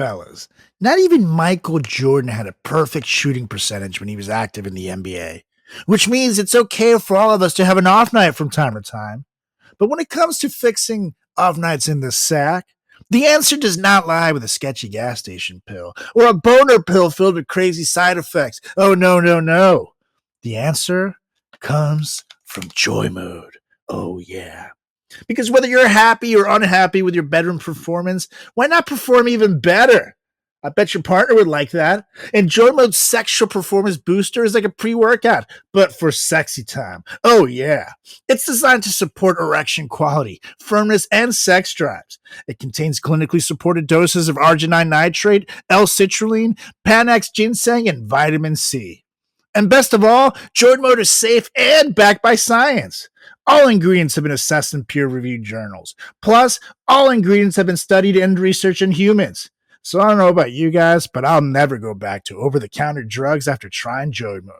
fellas. Not even Michael Jordan had a perfect shooting percentage when he was active in the NBA, which means it's okay for all of us to have an off night from time to time. But when it comes to fixing off nights in the sack, the answer does not lie with a sketchy gas station pill or a boner pill filled with crazy side effects. Oh, no, no, no. The answer comes from joy mode. Oh, yeah. Because whether you're happy or unhappy with your bedroom performance, why not perform even better? I bet your partner would like that. Enjoy Mode's sexual performance booster is like a pre-workout, but for sexy time. Oh yeah. It's designed to support erection quality, firmness, and sex drives. It contains clinically supported doses of arginine nitrate, L-citrulline, Panax ginseng, and vitamin C. And best of all, Joy Mode is safe and backed by science. All ingredients have been assessed in peer-reviewed journals. Plus, all ingredients have been studied and researched in humans. So I don't know about you guys, but I'll never go back to over-the-counter drugs after trying Joy Mode.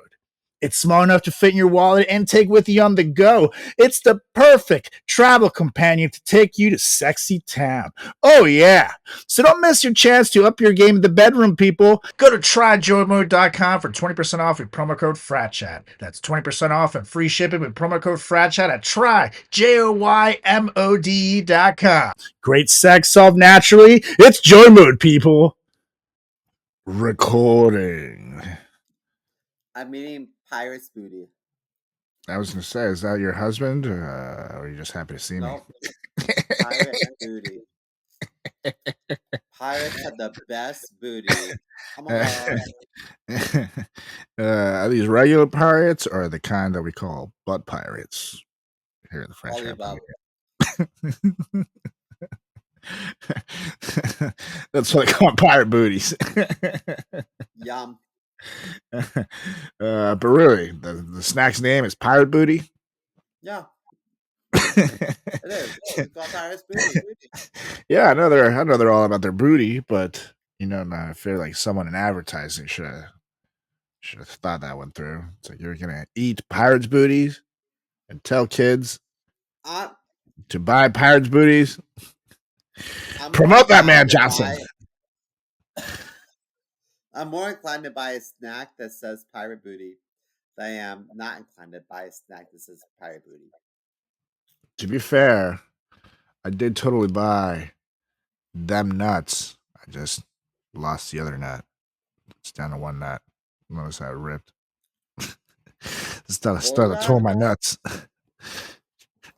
It's small enough to fit in your wallet and take with you on the go. It's the perfect travel companion to take you to sexy town. Oh, yeah. So don't miss your chance to up your game in the bedroom, people. Go to tryjoymode.com for 20% off with promo code FRATCHAT. That's 20% off and free shipping with promo code FRATCHAT at tryjoymode.com. Great sex solved naturally. It's Joy Mode, people. Recording. I'm meaning Pirate's Booty. I was going to say, is that your husband, or are you just happy to see Nope. me? Pirate and Booty. Pirates have the best booty. Oh my god. Are these regular pirates or the kind that we call butt pirates here in the French Empire? That's what I call pirate booties. Yum. But really, the snack's name is Pirate Booty. Yeah. It is. It's called Pirate's Booty. Yeah, I know they're all about their booty, but I feel like someone in advertising should have thought that one through. It's like you're gonna eat pirates' booties and tell kids to buy pirates' booties. Promote that man, Johnson. I'm more inclined to buy a snack that says Pirate Booty than I am not inclined to buy a snack that says Pirate Booty. To be fair, I did totally buy them nuts. I just lost the other nut. It's down to one nut. Notice how it ripped. Still tore my nuts.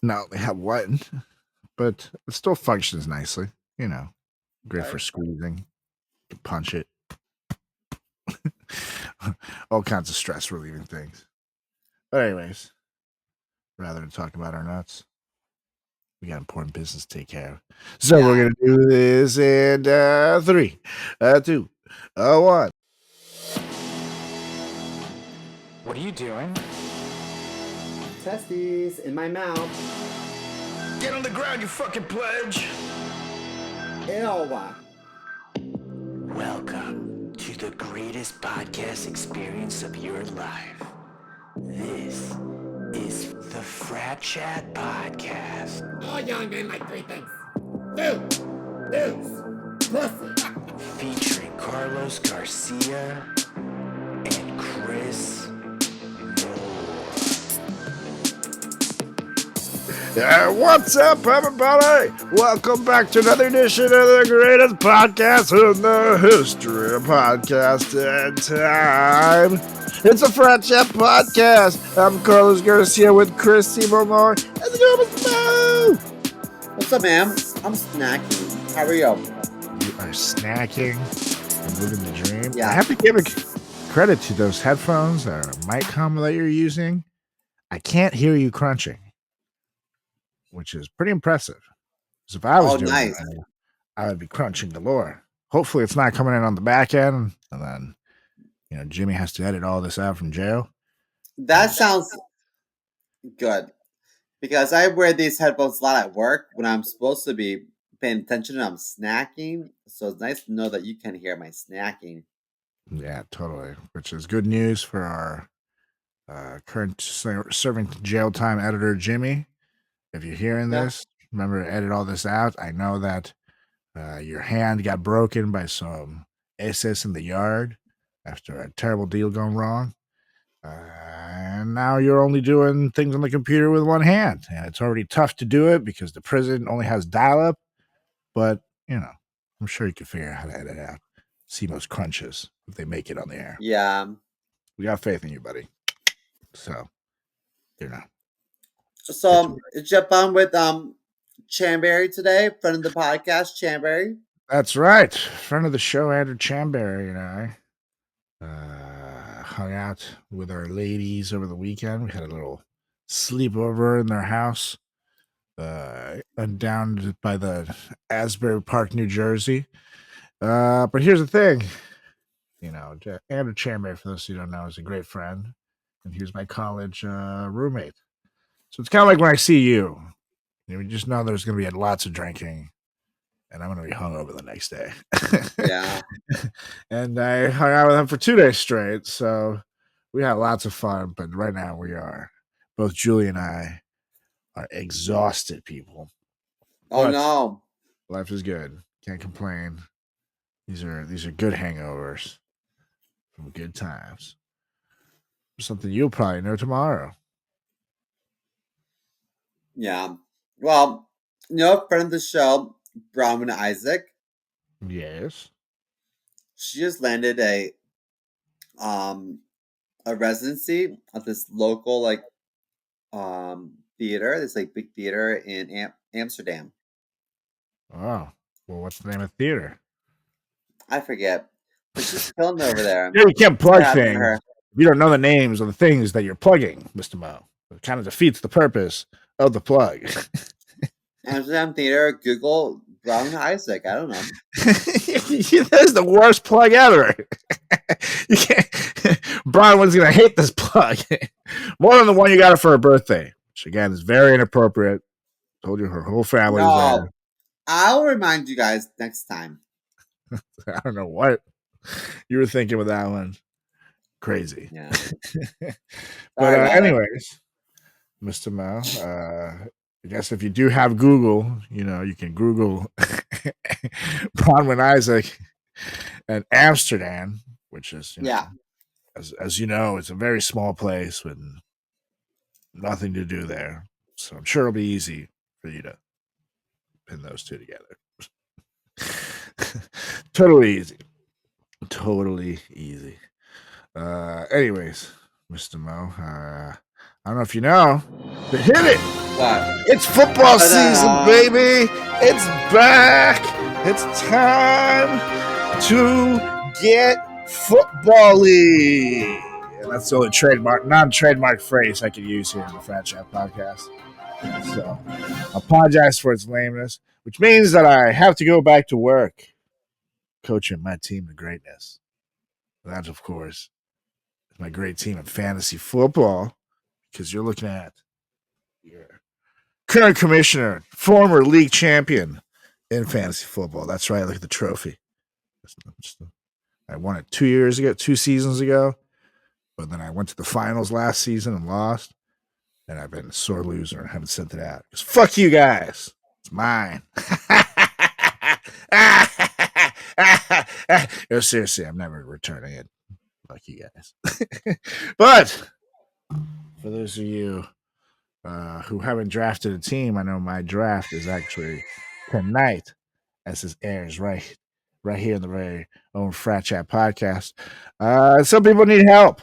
No, they have one, but it still functions nicely. Great for squeezing. You can punch it. All kinds of stress relieving things. But anyways, rather than talk about our nuts, we got important business to take care of. So we're gonna do this in 3, 2, 1. What are you doing? Testes in my mouth. Get on the ground, you fucking pledge! Ew. Welcome to the greatest podcast experience of your life. This is the Frat Chat Podcast. All young men like 3 things. Food, booze, pussy. Featuring Carlos Garcia and Chris What's up, everybody? Welcome back to another edition of the greatest podcast in the history of podcasting time. It's a Frat Chat Podcast. I'm Carlos Garcia with Chris Moore. How's it going, Mr. Mo? What's up, man? I'm snacking. How are you? You are snacking and living the dream. Yeah. I have to give credit to those headphones or mic combo that you're using. I can't hear you crunching, which is pretty impressive. Because if I was doing that, I would be crunching galore. Hopefully it's not coming in on the back end, and then Jimmy has to edit all this out from jail. That sounds good. Because I wear these headphones a lot at work when I'm supposed to be paying attention and I'm snacking. So it's nice to know that you can hear my snacking. Yeah, totally. Which is good news for our current serving jail time editor, Jimmy. If you're hearing this, remember to edit all this out. I know that Your hand got broken by some SS in the yard after a terrible deal gone wrong. And now you're only doing things on the computer with one hand. And it's already tough to do it because the prison only has dial up. But, I'm sure you can figure out how to edit out CMOS crunches if they make it on the air. Yeah. We got faith in you, buddy. So, So, jump on with Chanberry today, friend of the podcast, Chanberry. That's right. Friend of the show, Andrew Chamberry, and I hung out with our ladies over the weekend. We had a little sleepover in their house down by the Asbury Park, New Jersey. But here's the thing. Andrew Chamberry, for those who don't know, is a great friend. And he was my college roommate. So it's kind of like when I see you. You just know there's going to be lots of drinking. And I'm going to be hungover the next day. Yeah. And I hung out with him for 2 days straight. So we had lots of fun. But right now both Julie and I are exhausted people. Oh, But no. life is good. Can't complain. These are good hangovers from good times. Something you'll probably know tomorrow. Yeah. Well, friend of the show, Brahman Isaac. Yes. She just landed a residency at this local theater, this big theater in Amsterdam. Oh, well, what's the name of the theater? I forget, but she's killing it over there. You can't plug Happy for things her. if you don't know the names of the things that you're plugging, Mr. Mo. It kind of defeats the purpose of the plug. Amsterdam Theater, Google Brahman Isaac. I don't know. That's the worst plug ever. You can't. Bronwyn's gonna hate this plug more than the one you got her for her birthday, which again is very inappropriate. Told you her whole family was No, I'll remind you guys next time. there. I don't know what you were thinking with that one. Crazy. Yeah. But anyways, Mr. Mo, I guess if you do have Google, you can Google Bronwyn Isaac and Amsterdam, which is as you know, it's a very small place with nothing to do there. So I'm sure it'll be easy for you to pin those two together. Totally easy. Anyways, Mr. Mo, I don't know if you know, but hit it. What? It's football season, baby. It's back. It's time to get football-y. And that's the only non-trademark phrase I could use here in the Frat Chat podcast. So I apologize for its lameness, which means that I have to go back to work coaching my team to greatness. And that, of course, is my great team in fantasy football, because you're looking at your current commissioner, former league champion in fantasy football. That's right. Look at the trophy. I won it 2 seasons ago, but then I went to the finals last season and lost. And I've been a sore loser and haven't sent it out. Because fuck you guys. It's mine. No, seriously, I'm never returning it. Fuck you guys. But for those of you who haven't drafted a team, I know my draft is actually tonight, as this airs right here in the very own Frat Chat podcast. Some people need help.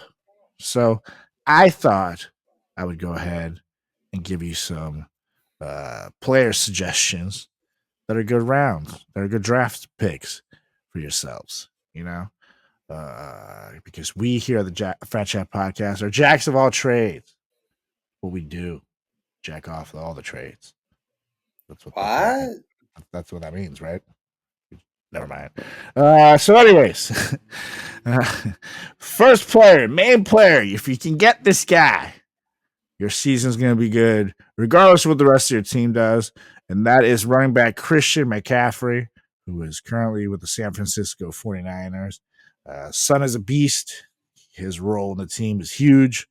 So I thought I would go ahead and give you some player suggestions that are good rounds, that are good draft picks for yourselves, because we here at the Frat Chat podcast are jacks of all trades. What we do, jack off with all the trades. That's what that means, right? Never mind. So anyways, first player, main player, if you can get this guy, your season's going to be good, regardless of what the rest of your team does. And that is running back Christian McCaffrey, who is currently with the San Francisco 49ers. Son is a beast. His role in the team is huge.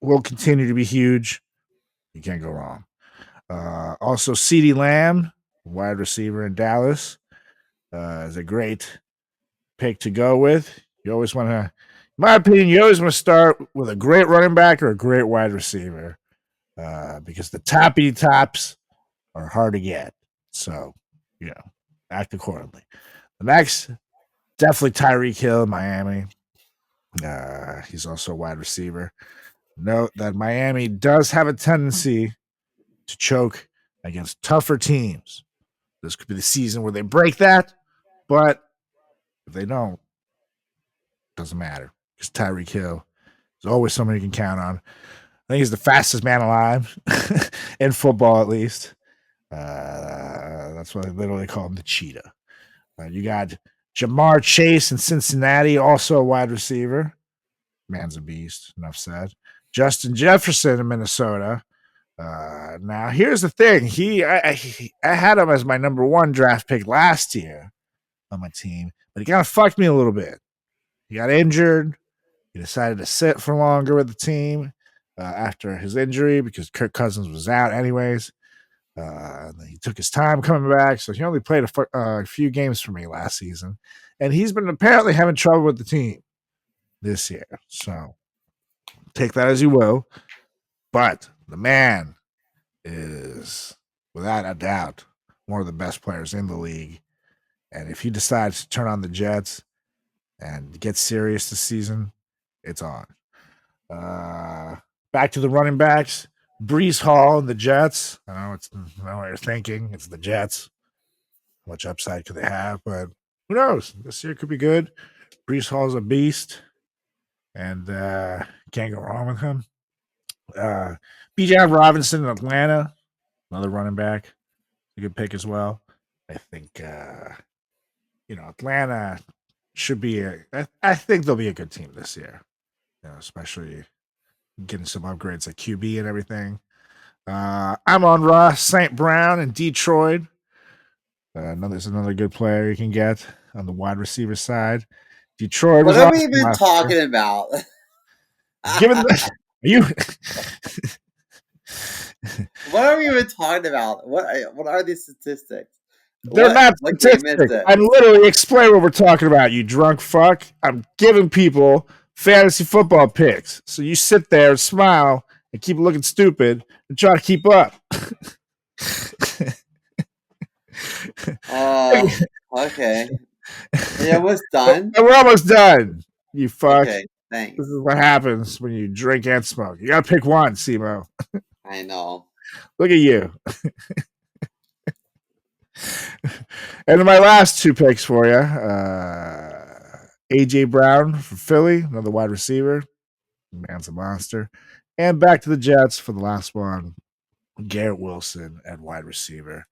Will continue to be huge. You can't go wrong. Also, CeeDee Lamb wide receiver in Dallas, is a great pick to go with. You always want to, in my opinion, you always want to start with a great running back or a great wide receiver, because the toppy tops are hard to get. So, act accordingly. The next, definitely Tyreek Hill in Miami. He's also a wide receiver. Note that Miami does have a tendency to choke against tougher teams. This could be the season where they break that, but if they don't, it doesn't matter because Tyreek Hill is always someone you can count on. I think he's the fastest man alive in football, at least. That's why they literally call him the cheetah. You got Jamar Chase in Cincinnati, also a wide receiver. Man's a beast. Enough said. Justin Jefferson in Minnesota. Now here's the thing. I had him as my number 1 draft pick last year on my team, but he kind of fucked me a little bit. He got injured. He decided to sit for longer with the team after his injury because Kirk Cousins was out anyways. He took his time coming back, so he only played a few games for me last season, and he's been apparently having trouble with the team this year. So take that as you will, but the man is, without a doubt, one of the best players in the league. And if he decides to turn on the Jets and get serious this season, it's on. Back to the running backs. Brees Hall and the Jets. I know what you're thinking. It's the Jets. How much upside could they have? But who knows? This year could be good. Brees Hall's a beast, and can't go wrong with him. Bijan Robinson in Atlanta, another running back, a good pick as well. I think Atlanta should be I think they'll be a good team this year, especially getting some upgrades at QB and everything. I'm on Ross St. Brown in Detroit. There's another good player you can get on the wide receiver side. Detroit. What are we even talking about? Given the, you. What are we even talking about? What are these statistics? They're not statistics. I'm literally explaining what we're talking about, you drunk fuck. I'm giving people fantasy football picks. So you sit there and smile and keep looking stupid and try to keep up. Okay. Are you almost done? We're almost done, you fuck. Okay, thanks. This is what happens when you drink and smoke. You gotta pick one, Simo. I know. Look at you. And my last 2 picks for you. A.J. Brown from Philly, another wide receiver. Man's a monster. And back to the Jets for the last one. Garrett Wilson at wide receiver.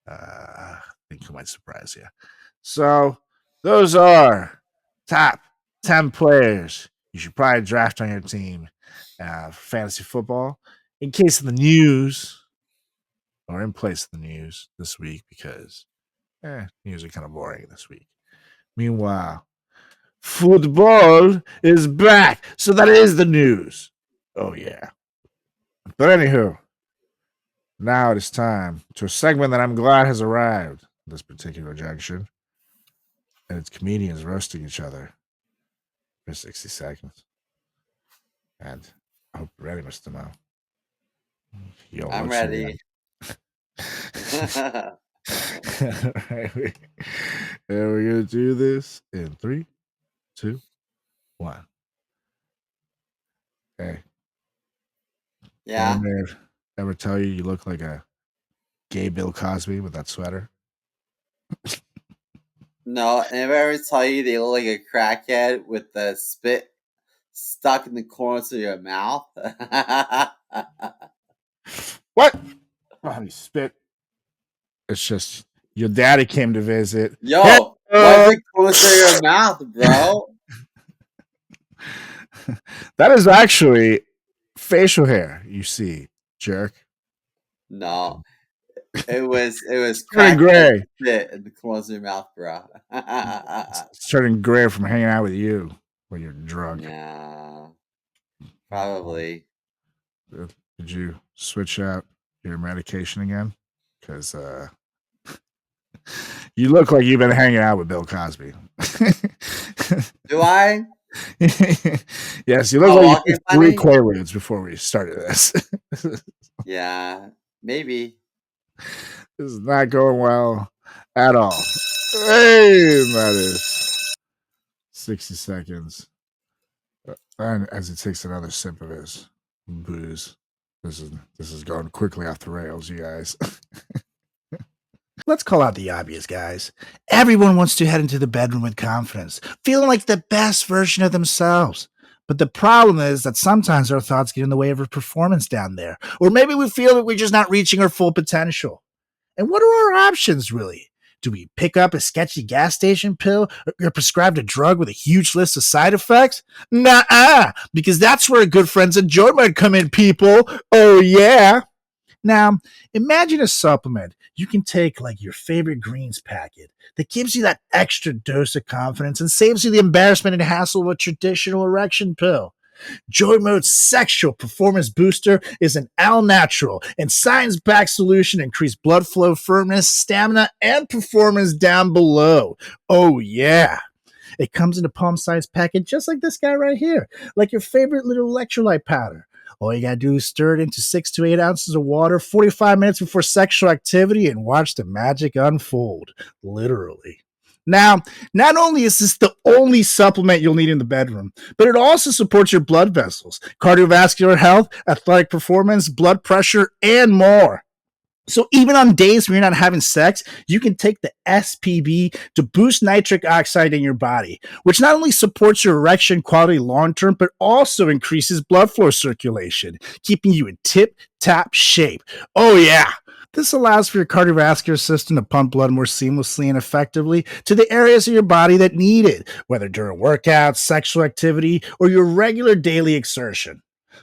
I think he might surprise you. So those are top 10 players you should probably draft on your team for fantasy football in case of the news, or in place of the news this week, because news are kind of boring this week. Meanwhile, football is back, so that is the news. Oh yeah. But anywho, now it is time to a segment that I'm glad has arrived at this particular junction. And it's comedians roasting each other for 60 seconds. And I hope you're ready, Mr. Mo. I'm ready. All right, we're going to do this in 3, 2, 1. Hey. Yeah. Ever tell you look like a gay Bill Cosby with that sweater? No, never ever tell you they look like a crackhead with the spit stuck in the corners of your mouth? What? Oh, you spit. It's just your daddy came to visit. Yo, what's the corners of your mouth, bro? That is actually facial hair, you see, jerk. No. It was turning gray. Spit in the corners of your mouth, bro. It's turning gray from hanging out with you when you're drunk. Yeah. Probably. Did you switch out your medication again? Because You look like you've been hanging out with Bill Cosby. Do I? Yes, you look Oh, like you walking took 3 funny? Quaaludes before we started this. Yeah, maybe. This is not going well at all. Hey, that is 60 seconds. And as he takes another sip of his booze, this is going quickly off the rails, you guys. Let's call out the obvious, guys. Everyone wants to head into the bedroom with confidence, feeling like the best version of themselves. But the problem is that sometimes our thoughts get in the way of our performance down there. Or maybe we feel that we're just not reaching our full potential. And what are our options, really? Do we pick up a sketchy gas station pill or prescribed a drug with a huge list of side effects? Nuh-uh, because that's where good friends of Joy might come in, people. Oh, yeah. Now, imagine a supplement you can take like your favorite greens packet that gives you that extra dose of confidence and saves you the embarrassment and hassle of a traditional erection pill. Joy Mode's sexual performance booster is an all natural and science backed solution to increase blood flow, firmness, stamina, and performance down below. Oh, yeah. It comes in a palm sized packet just like this guy right here, like your favorite little electrolyte powder. All you gotta do is stir it into 6 to 8 ounces of water 45 minutes before sexual activity and watch the magic unfold. Literally. Now, not only is this the only supplement you'll need in the bedroom, but it also supports your blood vessels, cardiovascular health, athletic performance, blood pressure, and more. So even on days when you're not having sex, you can take the SPB to boost nitric oxide in your body, which not only supports your erection quality long term, but also increases blood flow circulation, keeping you in tip-top shape. Oh yeah. This allows for your cardiovascular system to pump blood more seamlessly and effectively to the areas of your body that need it, whether during workouts, sexual activity, or your regular daily exertion.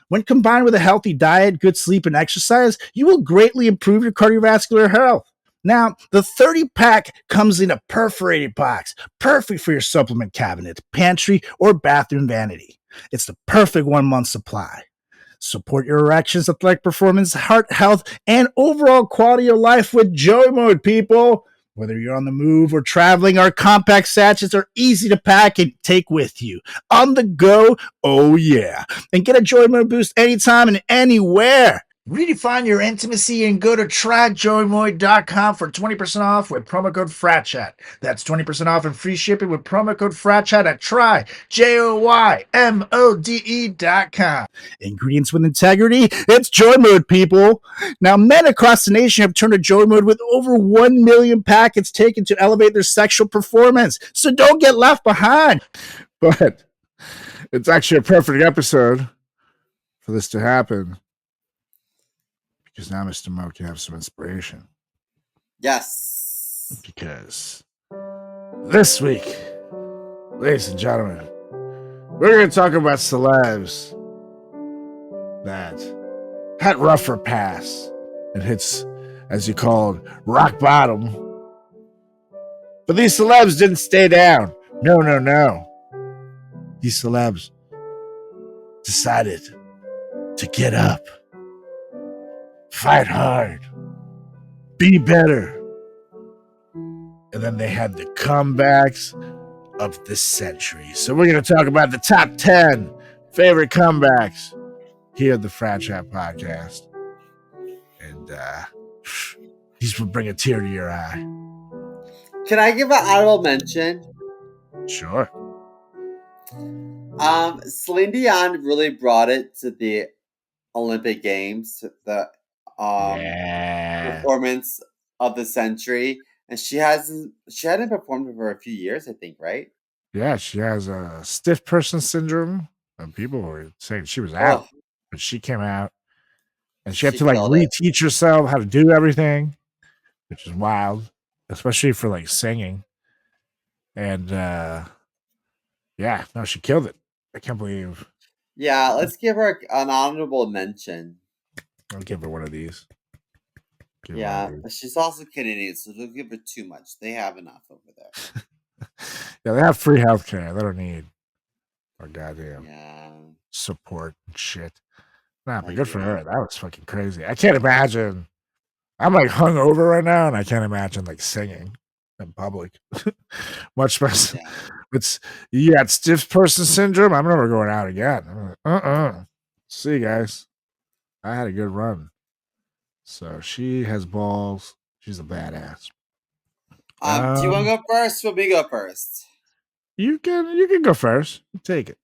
When combined with a healthy diet, good sleep, and exercise, you will greatly improve your cardiovascular health. Now, the 30 pack comes in a perforated box, perfect for your supplement cabinet, pantry, or bathroom vanity. It's the perfect 1 month supply. Support your erections, athletic performance, heart health, and overall quality of life with Joy Mode, people. Whether you're on the move or traveling, our compact sachets are easy to pack and take with you. On the go, oh yeah. And get a Joy Mode boost anytime and anywhere. Redefine your intimacy and go to tryjoymoid.com for 20% off with promo code FRATCHAT. That's 20% off and free shipping with promo code FRATCHAT at tryjoymode.com. Ingredients with integrity, it's Joy Mode, people. Now, men across the nation have turned to Joy Mode with over 1 million packets taken to elevate their sexual performance. So don't get left behind. But it's actually a perfect episode for this to happen because now Mr. Mo can have some inspiration. Yes. Because this week, ladies and gentlemen, we're going to talk about celebs that had rougher pass and hits, as you called, rock bottom. But these celebs didn't stay down. No, no, no. These celebs decided to get up, fight hard, be better. And then they had the comebacks of the century. So we're going to talk about the top 10 favorite comebacks here at the Frat Chat Podcast. And these will bring a tear to your eye. Can I give an honorable mention? Sure. Celine Dion really brought it to the Olympic Games, the performance of the century, and she hadn't performed for a few years, I think, right? Yeah, she has a stiff person syndrome, and people were saying she was out, but she came out, and she had to like reteach herself how to do everything, which is wild, especially for like singing. And yeah, no, she killed it. I can't believe. Yeah, let's give her an honorable mention. I'll give her one of these. Yeah, but she's also Canadian, so don't give her too much. They have enough over there. Yeah, they have free healthcare. They don't need our goddamn support and shit. Nah, but good for her. That was fucking crazy. I can't imagine. I'm like hungover right now, and I can't imagine like singing. in public. Much less. Yeah. It's you got stiff person syndrome. I'm never going out again. See you guys. I had a good run. So she has balls. She's a badass. Do you want to go first? Or me go first? You can go first. Take it.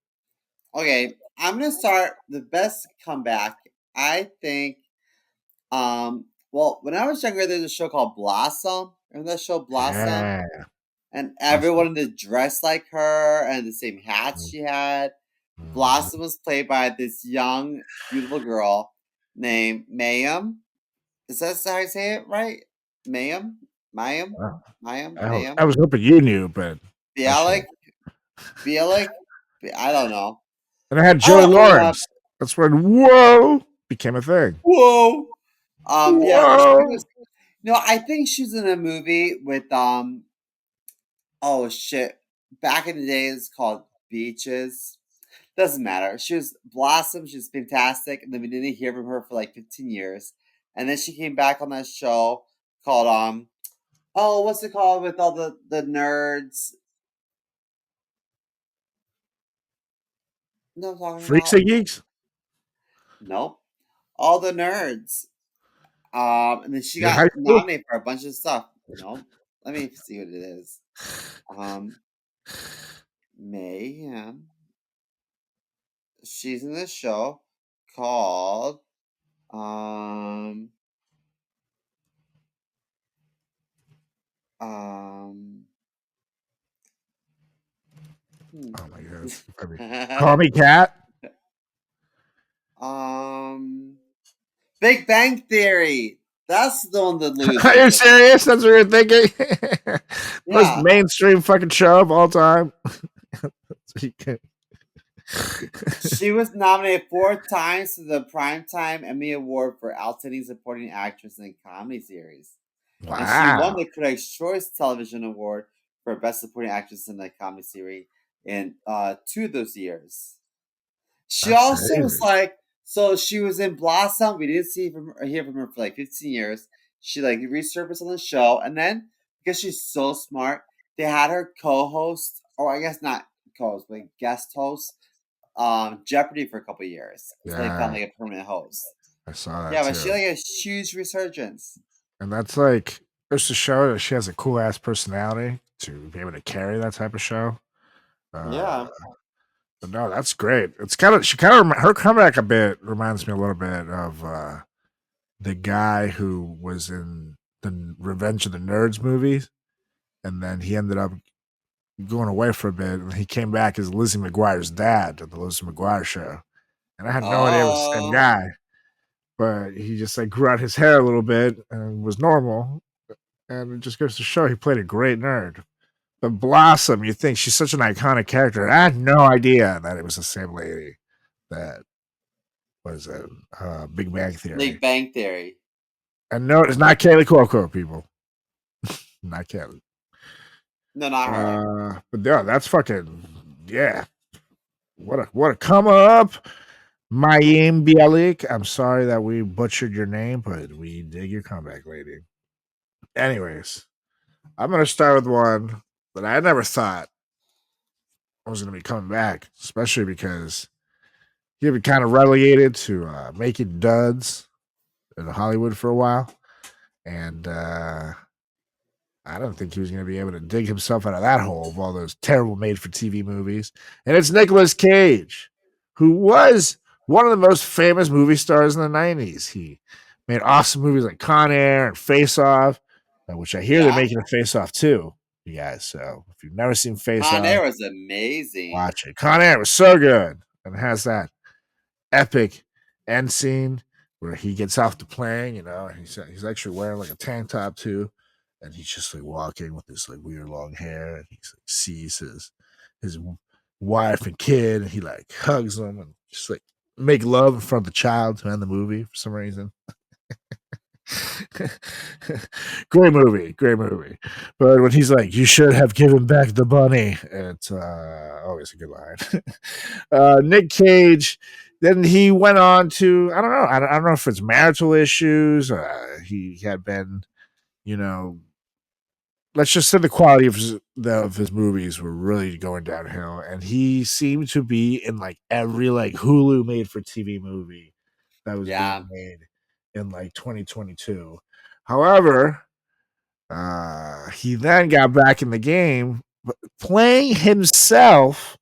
Okay, I'm gonna start the best comeback. I think. Well, when I was younger, there's a show called Blossom. Remember that show Blossom? Yeah. And Awesome. everyone wanted to dress like her and the same hats she had. Blossom was played by this young, beautiful girl named Mayim. Is that how I say it right? Mayim? Mayim? Wow. Mayim? I Mayim? was hoping you knew, but Bialik? Bialik? I don't know. and I had I Joey don't own up. Lawrence. That's when whoa became a thing. Whoa. Yeah, she Whoa. was. No, I think she's in a movie with oh shit. Back in the day it's called Beaches. Doesn't matter. She was Blossom, she was fantastic, and then we didn't hear from her for like 15 years. And then she came back on that show called oh, what's it called with all the nerds? No, I'm talking Freaks about and Geeks? nope. All the nerds. And then she You're in got high school? nominated for a bunch of stuff. Nope. Let me see what it is. Mayhem. She's in this show called um um Oh my god. Call me Cat. Big Bang Theory. That's the one that loses. Are you serious? That's what you're thinking? Most Yeah. mainstream fucking show of all time. She was nominated 4 times to the Primetime Emmy Award for Outstanding Supporting Actress in a Comedy Series. And she won Wow. the Critics' Choice Television Award for Best Supporting Actress in a Comedy Series in 2 of those years. She That's also was crazy. like, so she was in Blossom. We didn't hear from her for like 15 years. She like resurfaced on the show, and then because she's so smart, they had her co-host, or I guess not co-host, but guest host, Jeopardy for a couple of years. So they found Yeah, like a permanent host. I saw that Yeah, but she too. like a huge resurgence. And that's like just to show that she has a cool ass personality to be able to carry that type of show. Yeah. But no, that's great. It's kind of her comeback a bit reminds me a little bit of the guy who was in the Revenge of the Nerds movies, and then he ended up going away for a bit, and he came back as Lizzie McGuire's dad at the Lizzie McGuire show. And I had no idea it was the same Oh. guy, but he just like grew out his hair a little bit and was normal. And it just goes to show he played a great nerd. But Blossom, you think she's such an iconic character. And I had no idea that it was the same lady that was Big Bang Theory. Big Bang Theory. And no, it's not Kaylee Cuoco, people. Not Kaylee. No, not her. But yeah, that's fucking yeah. What a come up. Mayim Bialik. I'm sorry that we butchered your name, but we dig your comeback, lady. Anyways, I'm gonna start with one that I never thought I was gonna be coming back, especially because he been kind of relegated to making duds in Hollywood for a while, and I don't think he was going to be able to dig himself out of that hole of all those terrible made-for-TV movies. And it's Nicolas Cage, who was one of the most famous movie stars in the 90s. He made awesome movies like Con Air and Face Off, which I hear they're making a Face Off too, you guys. So if you've never seen Face Off, Con Air was amazing. watch it. Con Air was so good, and it has that epic end scene where he gets off the plane, and he's actually wearing like a tank top too, and he's just like walking with this like weird long hair, and he like, sees his wife and kid, and he like hugs them and just like make love in front of the child to end the movie for some reason. Great movie. But when he's like, "You should have given back the bunny," it's always a good line. Nick Cage. Then he went on to I don't know. I don't know if it's marital issues. He had been, let's just say the quality of his movies were really going downhill, and he seemed to be in like every like Hulu made for TV movie that was Yeah. being made in like 2022. However, he then got back in the game, playing himself,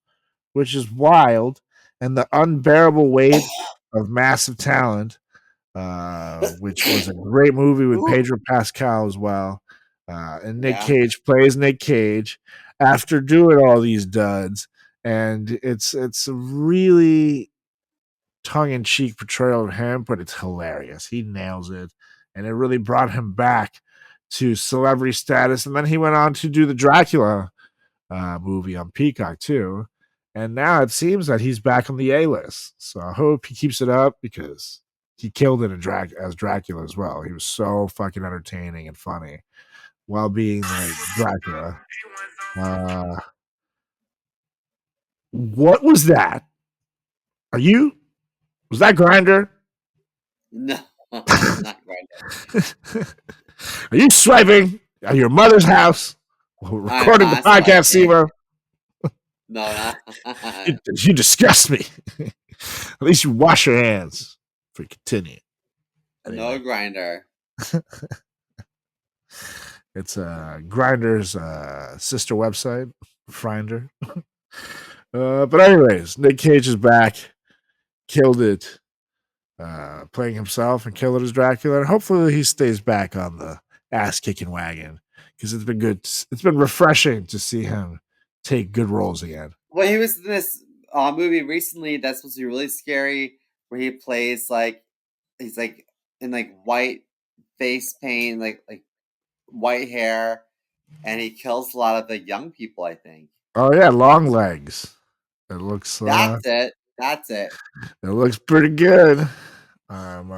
which is wild, and the unbearable weight of massive talent, which was a great movie with Ooh, Pedro Pascal as well. And Nick yeah. Cage plays Nick Cage after doing all these duds, and it's a really tongue in cheek portrayal of him, but it's hilarious. He nails it, and it really brought him back to celebrity status. And then he went on to do the Dracula movie on Peacock too. And now it seems that he's back on the A list. So I hope he keeps it up because he killed it as Dracula as well. He was so fucking entertaining and funny while being like Dracula. Uh, what was that? Are you? Was that Grinder? No, it's not Grinder. Are you swiping at your mother's house while I'm recording the not podcast, swiping. Simo? No, not. You disgust me. At least you wash your hands before you continue. No Anyway, Grinder. it's Grinder's sister website, Finder. But anyways, Nick Cage is back, killed it, playing himself and killed it as Dracula. And hopefully he stays back on the ass kicking wagon because it's been good. It's been refreshing to see him take good roles again. Well, he was in this movie recently that's supposed to be really scary, where he plays like he's like in like white face paint, like white hair, and he kills a lot of the young people. I think Oh yeah, Long Legs. It looks that's it. That's it. it looks pretty good. I'm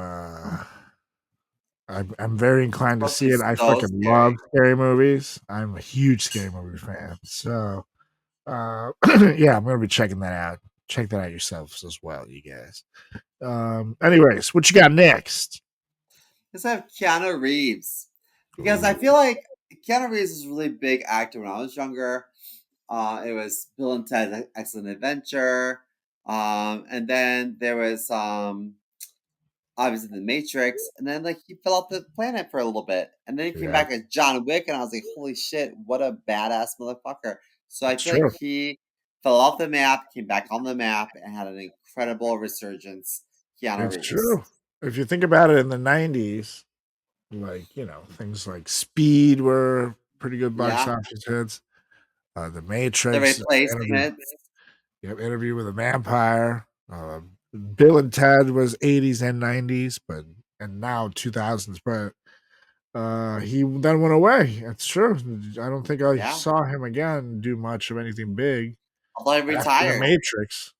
I'm very inclined to Must see be it. I so fucking love scary. scary movies. I'm a huge scary movie fan. So yeah, I'm gonna be checking that out. Check that out yourselves as well, you guys. Anyways, what you got next? Let's have Keanu Reeves, because I feel like Keanu Reeves is a really big actor. When I was younger, it was Bill and Ted's Excellent Adventure, and then there was obviously The Matrix, and then like he fell off the planet for a little bit, and then he came Yeah, back as John Wick, and I was like, holy shit, what a badass motherfucker! So I it's feel like true. he fell off the map, came back on the map, and had an incredible resurgence. Keanu It's Reeves. true. If you think about it in the 90s, like, things like Speed were pretty good box Yeah, office hits. The the Matrix, interview, replacements. interview with a vampire. Bill and Ted was 80s and 90s, but and now 2000s. But he then went away. It's true. I don't think I Yeah, saw him again do much of anything big although he after the retired. Matrix.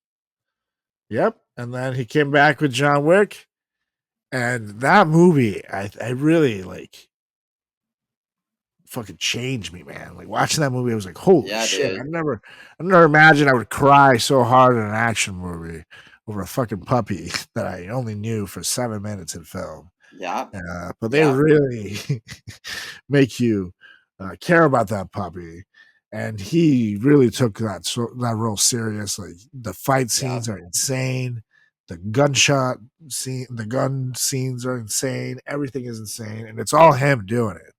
Yep, and then he came back with John Wick, and that movie, I really like fucking changed me, man. Like watching that movie, I was like, holy Yeah, shit! dude. I never imagined I would cry so hard in an action movie over a fucking puppy that I only knew for 7 minutes in film. Yeah, But they yeah, really make you care about that puppy. And he really took that role serious. Like the fight yeah, scenes are insane. The gun scenes are insane. Everything is insane, and it's all him doing it.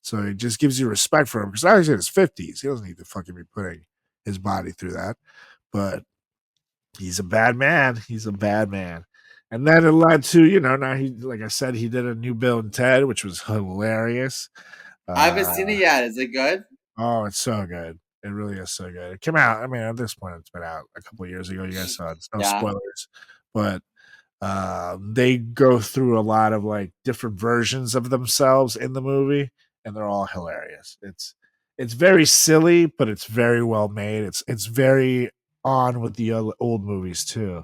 So it just gives you respect for him because now he's in his 50s. He doesn't need to fucking be putting his body through that. But he's a bad man. He's a bad man. And then it led to, now he, like I said, he did a new Bill and Ted, which was hilarious. I haven't Uh, seen it yet. Is it good? oh, it's so good. It really is so good. It came out, I mean, at this point, it's been out a couple of years ago. You guys saw it. It's no Yeah, spoilers. But they go through a lot of like different versions of themselves in the movie, and they're all hilarious. It's very silly, but it's very well made. It's very on with the old movies too.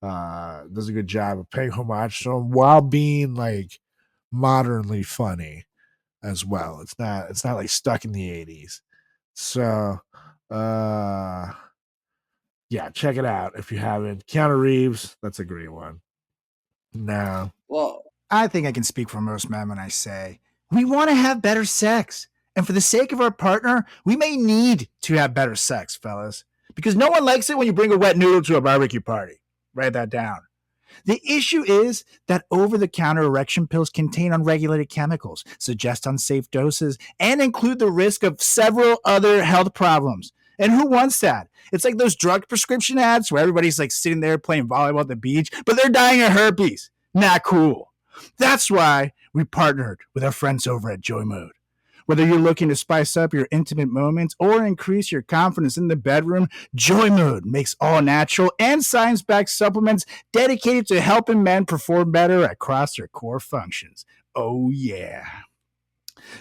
Does a good job of paying homage to them while being like modernly funny as well. It's not like stuck in the 80s. So yeah, check it out if you haven't. Keanu Reeves, that's a great one. Now, well, I think I can speak for most men when I say we want to have better sex. And for the sake of our partner, we may need to have better sex, fellas, because no one likes it when you bring a wet noodle to a barbecue party. Write that down. The issue is that over the counter erection pills contain unregulated chemicals, suggest unsafe doses, and include the risk of several other health problems. And who wants that? It's like those drug prescription ads where everybody's like sitting there playing volleyball at the beach, but they're dying of herpes. Not cool. That's why we partnered with our friends over at Joy Mode. Whether you're looking to spice up your intimate moments or increase your confidence in the bedroom, Joy Mode makes all natural and science backed supplements dedicated to helping men perform better across their core functions. Oh, yeah.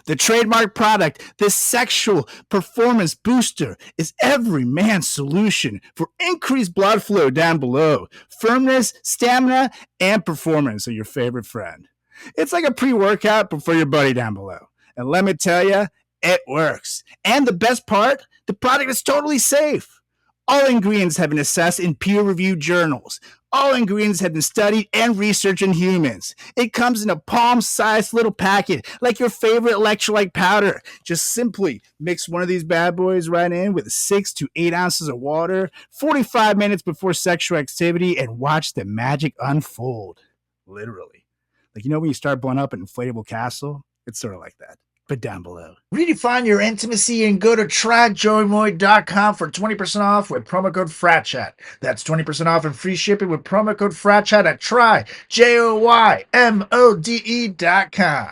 The trademark product, this sexual performance booster, is every man's solution for increased blood flow down below, firmness, stamina, and performance of your favorite friend. It's like a pre workout, but for your buddy down below. And let me tell you, it works. And the best part, the product is totally safe. All ingredients have been assessed in peer-reviewed journals. All ingredients have been studied and researched in humans. It comes in a palm-sized little packet, like your favorite electrolyte powder. Just simply mix one of these bad boys right in with 6 to 8 ounces of water, 45 minutes before sexual activity, and watch the magic unfold. Literally. Like, when you start blowing up an inflatable castle? It's sort of like that, but down below. Redefine your intimacy and go to tryjoymoy.com for 20% off with promo code FRATCHAT. That's 20% off and free shipping with promo code FRATCHAT at tryjoymode.com.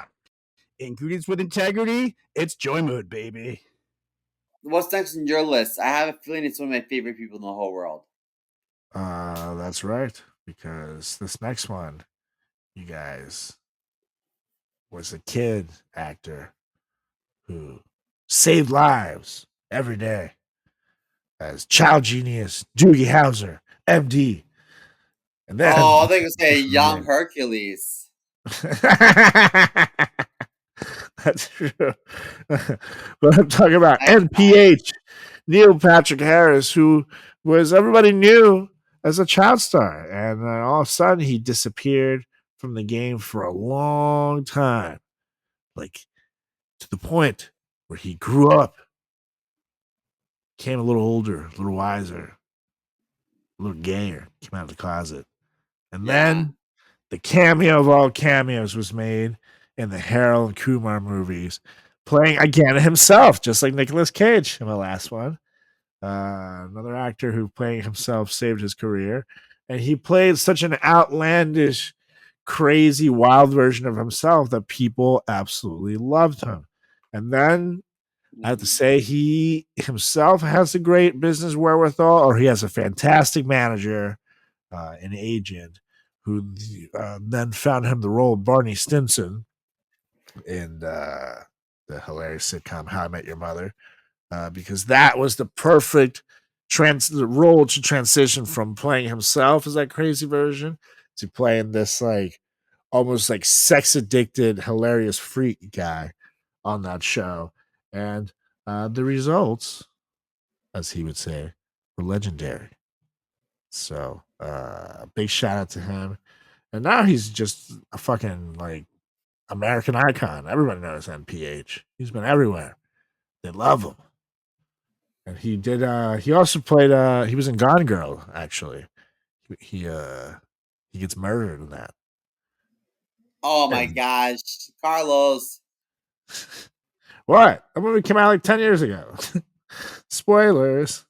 Ingredients with integrity, it's Joy Mode, baby. What's next on your list? I have a feeling it's one of my favorite people in the whole world. That's right, because this next one, you guys, was a kid actor who saved lives every day as child genius Doogie Howser, MD. And then, I think you say Young Hercules. That's true. But I'm talking about NPH, Neil Patrick Harris, who was everybody knew as a child star. And all of a sudden, he disappeared from the game for a long time. Like, to the point where he grew up, became a little older, a little wiser, a little gayer, came out of the closet. And then the cameo of all cameos was made in the Harold and Kumar movies, playing again himself, just like Nicolas Cage in the last one. Another actor who playing himself saved his career. And he played such an outlandish, crazy, wild version of himself that people absolutely loved him. And then I have to say, he himself has a great business wherewithal, or he has a fantastic manager, an agent, who then found him the role of Barney Stinson in the hilarious sitcom How I Met Your Mother, because that was the perfect the role to transition from playing himself as that crazy version to playing this like almost like sex addicted, hilarious freak guy on that show. And the results, as he would say, were legendary. So big shout out to him. And now he's just a fucking like American icon. Everybody knows NPH. He's been everywhere. They love him. And he did he also played he was in Gone Girl, actually. He gets murdered in that. Oh my gosh. Carlos. What? That movie came out like 10 years ago. Spoilers.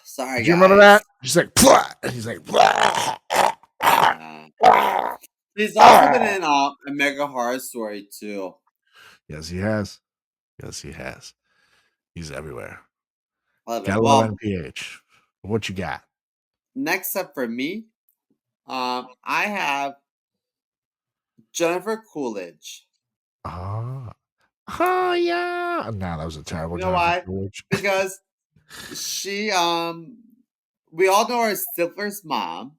Sorry, Do you remember that? He's like, Pwah! He's like, he's also been in American Horror Story too. Yes, he has. Yes, he has. He's everywhere. Love Gotta it. love NPH. What you got? Next up for me, I have Jennifer Coolidge. Oh yeah. No, that was a terrible You know Jennifer why? Coolidge. Because she we all know her as Stifler's mom.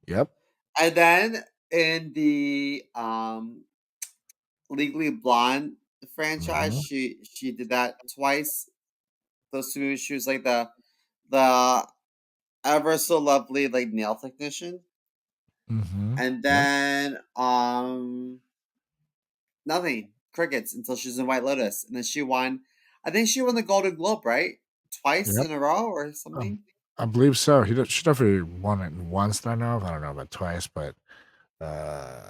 Yep. And then in the Legally Blonde franchise, she did that twice. Those two movies, she was like the ever so lovely like nail technician. Mm-hmm. And then nothing. crickets until she was in White Lotus, and then she won. I think she won the Golden Globe, right? Twice Yep. in a row or something. I believe so. She definitely won it once that I know of. I don't know about twice, but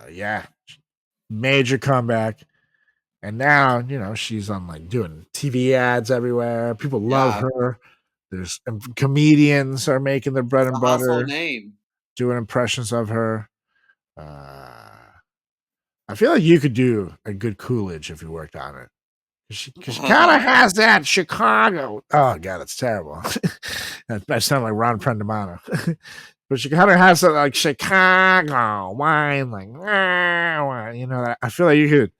yeah, major comeback. And now, she's on like doing TV ads everywhere. People love Yeah, her. There's comedians are making their bread it's and a household butter, name. doing impressions of her. I feel like you could do a good Coolidge if you worked on it. Because she kind of has that Chicago. Oh, God, that's terrible. that sounds like Ron Prendamano. But she kind of has that like Chicago wine, like, I feel like you could,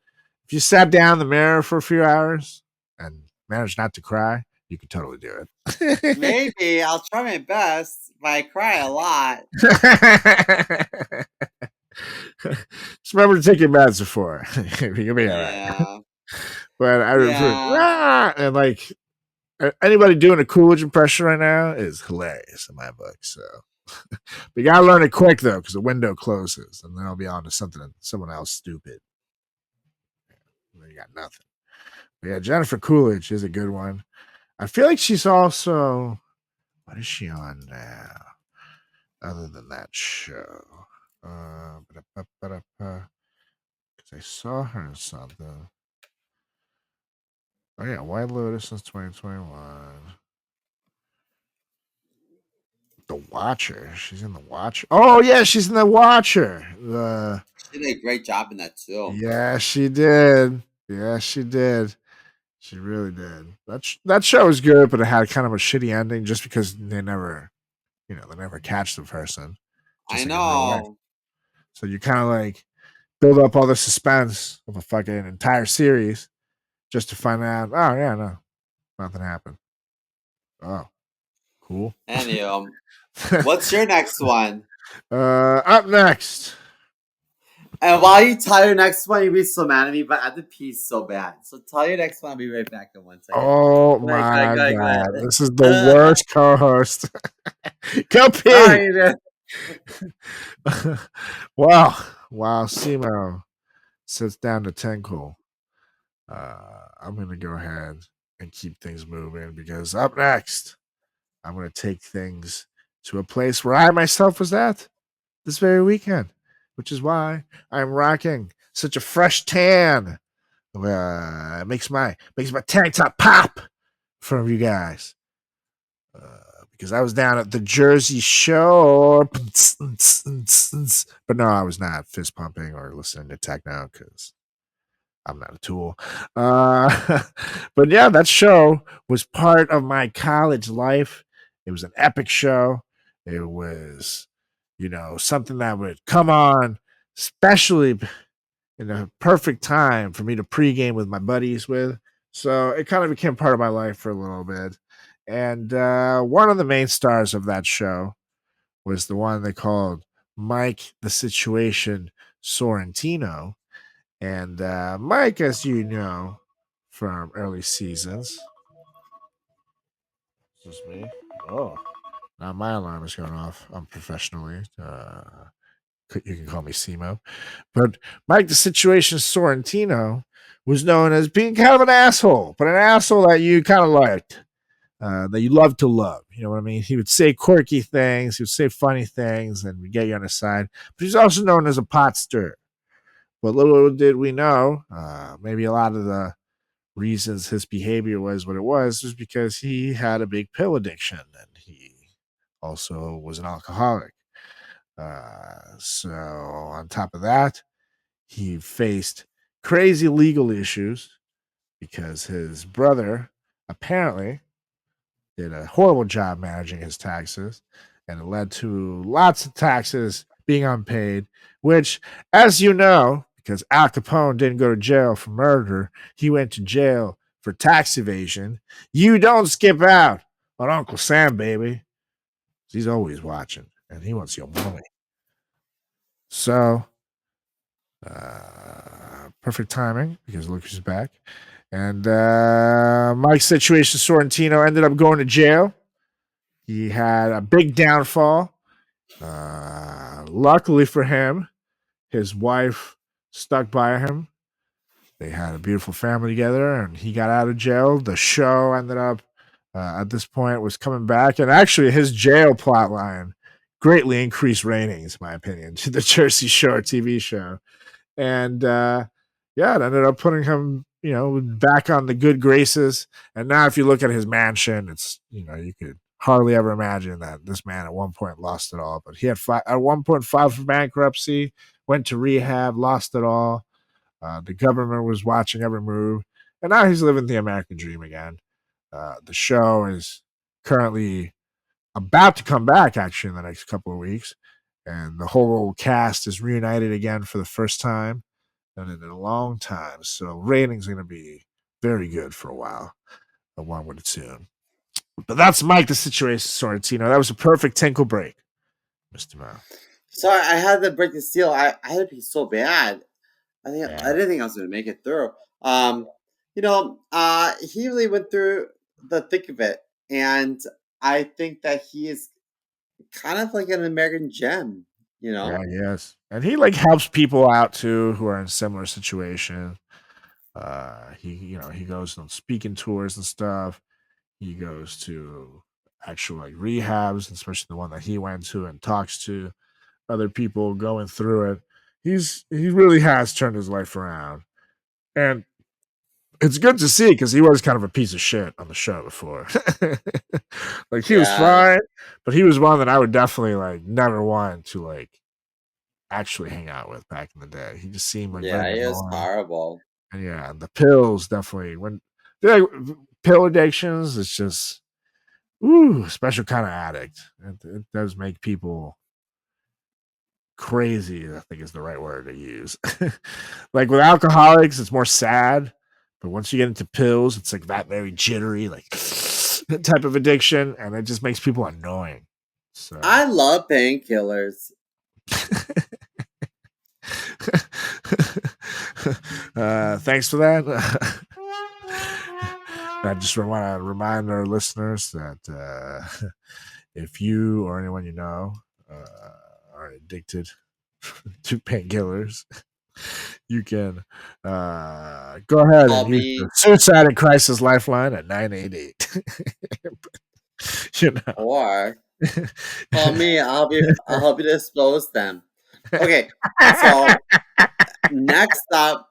if you sat down in the mirror for a few hours and managed not to cry, you could totally do it. Maybe I'll try my best, but I cry a lot. Just remember to take your meds before. You'll be all right. Yeah, But yeah. and like anybody doing a Coolidge impression right now is hilarious in my book. So, but you gotta learn it quick though, because the window closes, and then I'll be on to someone else stupid. You got nothing. But yeah, Jennifer Coolidge is a good one. I feel like she's also, what is she on now? Other than that show, because I saw her in something. Oh yeah, White Lotus since 2021. The Watcher. She's in The Watcher. Oh yeah, she's in The Watcher. She did a great job in that too. Yeah, she did. Yeah, she did. She really did. That show was good, but it had kind of a shitty ending just because they never catch the person, I just like in real life. know. So you kind of like build up all the suspense of a fucking entire series just to find out. Oh yeah, no, nothing happened. Oh, cool. Anyway, what's your next one? Up next. And while you tell your next one, you'll be so mad at me, but I have to pee so bad. So tell your next one. I'll be right back in 1 second. Oh Go ahead, my go ahead, go god, ahead. this is the worst co-host. Go pee. Sorry, man. Wow, Simo sits down to Tinkle. I'm gonna go ahead and keep things moving because up next, I'm gonna take things to a place where I myself was at this very weekend, which is why I'm rocking such a fresh tan. Makes my tank top pop from you guys. Because I was down at the Jersey Shore, but no, I was not fist pumping or listening to techno because I'm not a tool. But yeah, that show was part of my college life. It was an epic show. It was, something that would come on, especially in a perfect time for me to pregame with my buddies with. So it kind of became part of my life for a little bit. And one of the main stars of that show was the one they called Mike the Situation Sorrentino. And Mike, as you know from early seasons, this is me. Oh, now my alarm is going off unprofessionally. You can call me Simo. But Mike the Situation Sorrentino was known as being kind of an asshole, but an asshole that you kind of liked, that you loved to love. You know what I mean? He would say quirky things, he would say funny things, and would get you on his side. But he's also known as a pot stirrer. But little did we know, maybe a lot of the reasons his behavior was what it was because he had a big pill addiction and he also was an alcoholic. So on top of that, he faced crazy legal issues because his brother apparently did a horrible job managing his taxes, and it led to lots of taxes being unpaid, which, as you know, because Al Capone didn't go to jail for murder, he went to jail for tax evasion. You don't skip out on Uncle Sam, baby. He's always watching, and he wants your money. So, perfect timing because look who's back. And Mike's Situation Sorrentino ended up going to jail. He had a big downfall. Luckily for him, his wife stuck by him They had a beautiful family together, and he got out of jail. The show ended up at this point was coming back, and actually his jail plotline greatly increased ratings, in my opinion, to the Jersey Shore TV show. And yeah, it ended up putting him, back on the good graces. And now, if you look at his mansion, it's you could hardly ever imagine that this man at one point lost it all. But he had at one point filed for bankruptcy, went to rehab, lost it all. The government was watching every move, and now he's living the American dream again. The show is currently about to come back, actually, in the next couple of weeks, and the whole cast is reunited again for the first time and in a long time. So ratings are going to be very good for a while, one would assume. But that's Mike the Situation Sorrentino. That was a perfect tinkle break, Mr. Mo. Sorry, I had to break the seal. I had to be so bad. I Yeah. didn't think I was going to make it through. He really went through the thick of it, and I think that he is kind of like an American gem. Yeah, yes. And he helps people out too who are in similar situations. He goes on speaking tours and stuff. He goes to actual rehabs, especially the one that he went to, and talks to other people going through it. He really has turned his life around, and it's good to see because he was kind of a piece of shit on the show before. He was Yeah, fine, but he was one that I would definitely never want to actually hang out with back in the day. He just seemed yeah, very he was annoying. horrible. And yeah, the pills definitely when pill addictions, it's just special kind of addict. It does make people crazy, I think is the right word to use. With alcoholics, it's more sad. But once you get into pills, it's that very jittery, type of addiction, and it just makes people annoying. So I love painkillers. Thanks for that. I just want to remind our listeners that if you or anyone you know are addicted to painkillers, you can go ahead Call and use me the Suicide and Crisis Lifeline at 988. or call me. I'll help you dispose them. Okay, so next up,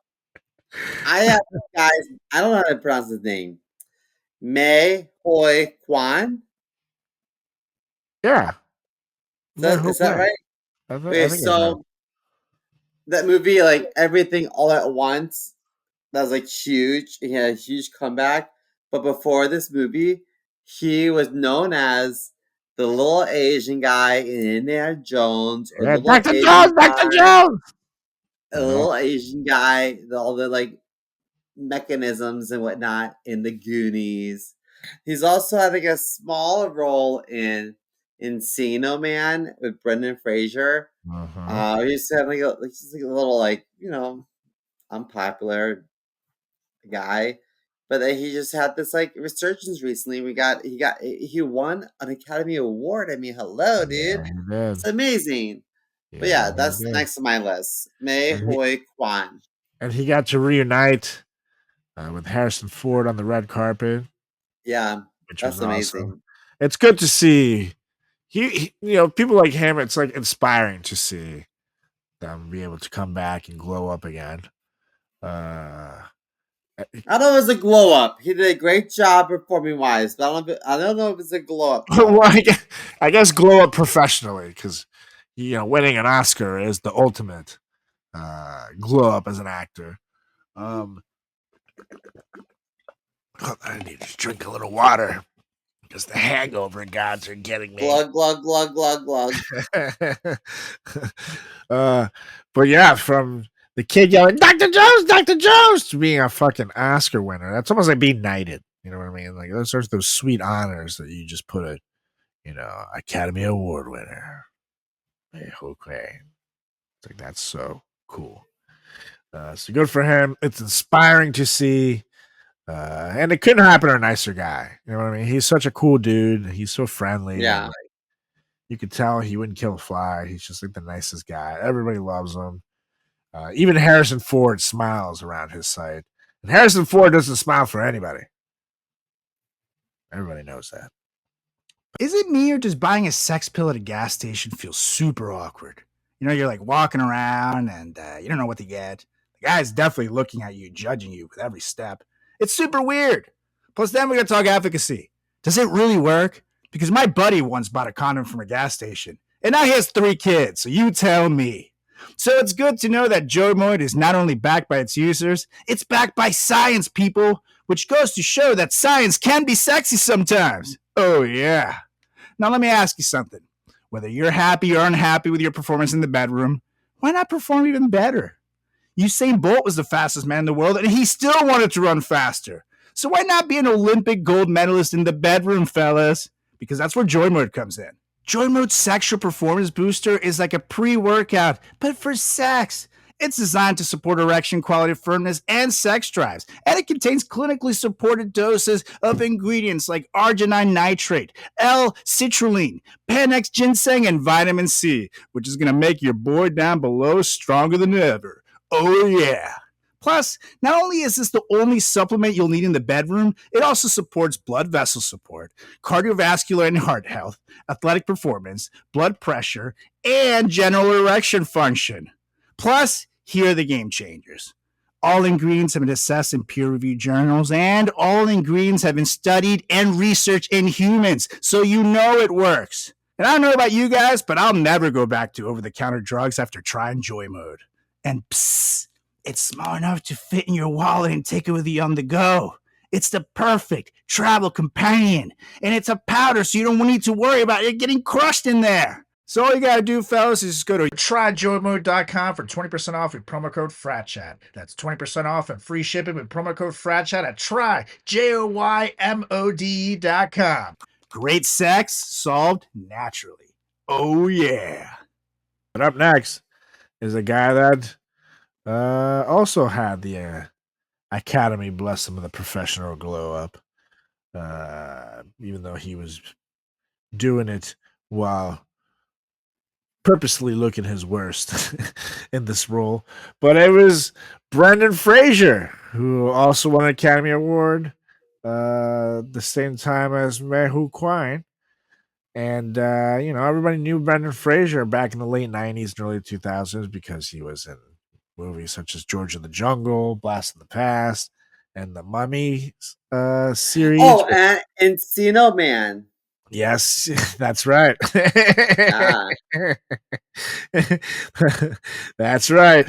I have guys. I don't know how to pronounce his name. Mei Hoi Kwan. Yeah. Is that right? I Okay, think I know. so that movie, like Everything All at Once, that was huge. He had a huge comeback. But before this movie, he was known as the little Asian guy in Indiana Jones, or Yeah, the little Dr. Jones, Asian Dr. guy, Jones. a little Asian guy, all the mechanisms and whatnot in the Goonies. He's also having a small role in Encino Man with Brendan Fraser. He used to have just a little unpopular guy, but then he just had this resurgence recently. He won an Academy Award. I mean, hello, dude, Yeah, he did. it's amazing. But Yeah, yeah, he that's did. next to my list. Mei Hoi Kwan. And he got to reunite with Harrison Ford on the red carpet, Yeah, which was that's awesome. amazing. It's good to see. People like him. It's inspiring to see them be able to come back and glow up again. I don't know if it's a glow up. He did a great job performing wise, but I don't know if it's a glow up. Well, I guess glow up professionally because winning an Oscar is the ultimate glow up as an actor. I need to drink a little water because the hangover gods are getting me. Glug glug glug glug glug. But yeah, from the kid yelling "Dr. Jones, Dr. Jones" to being a fucking Oscar winner, that's almost like being knighted. You know what I mean? Those are those sweet honors that you just put Academy Award winner. Okay, that's so cool. So good for him. It's inspiring to see. And it couldn't happen to a nicer guy. You know what I mean? He's such a cool dude. He's so friendly. Yeah. And, you could tell he wouldn't kill a fly. He's just the nicest guy. Everybody loves him. Even Harrison Ford smiles around his sight. And Harrison Ford doesn't smile for anybody. Everybody knows that. Is it me or does buying a sex pill at a gas station feel super awkward? You know, you're like walking around and you don't know what to get. The guy's definitely looking at you, judging you with every step. It's super weird. Plus, then we gotta talk efficacy. Does it really work? Because my buddy once bought a condom from a gas station, and now he has 3 kids, so you tell me. So it's good to know that Joymoid is not only backed by its users, it's backed by science, people, which goes to show that science can be sexy sometimes. Oh, yeah. Now, let me ask you something. Whether you're happy or unhappy with your performance in the bedroom, why not perform even better? Usain Bolt was the fastest man in the world, and he still wanted to run faster. So why not be an Olympic gold medalist in the bedroom, fellas? Because that's where Joy Mode comes in. Joy Mode's sexual performance booster is like a pre-workout, but for sex. It's designed to support erection quality, firmness, and sex drives. And it contains clinically supported doses of ingredients like arginine nitrate, L-citrulline, Panax ginseng, and vitamin C, which is going to make your boy down below stronger than ever. Oh, yeah. Plus, not only is this the only supplement you'll need in the bedroom, it also supports blood vessel support, cardiovascular and heart health, athletic performance, blood pressure, and general erection function. Plus, here are the game changers. All ingredients have been assessed in peer-reviewed journals, and all ingredients have been studied and researched in humans, so you know it works. And I don't know about you guys, but I'll never go back to over-the-counter drugs after trying Joy Mode. And psst, it's small enough to fit in your wallet and take it with you on the go. It's the perfect travel companion, and it's a powder, so you don't need to worry about it getting crushed in there. So all you gotta do, fellas, is just go to tryjoymode.com for 20% off with promo code FRATCHAT. That's 20% off and free shipping with promo code FRATCHAT at tryjoymode.com. Great sex solved naturally. Oh, yeah. But up next is a guy that also had the Academy bless him with a professional glow up, even though he was doing it while purposely looking his worst in this role. But it was Brendan Fraser, who also won an Academy Award the same time as Mehu Quine. And, everybody knew Brendan Fraser back in the late 90s and early 2000s because he was in movies such as George of the Jungle, Blast in the Past, and the Mummy series. Oh, and Encino Man. Yes, that's right. Ah. That's right.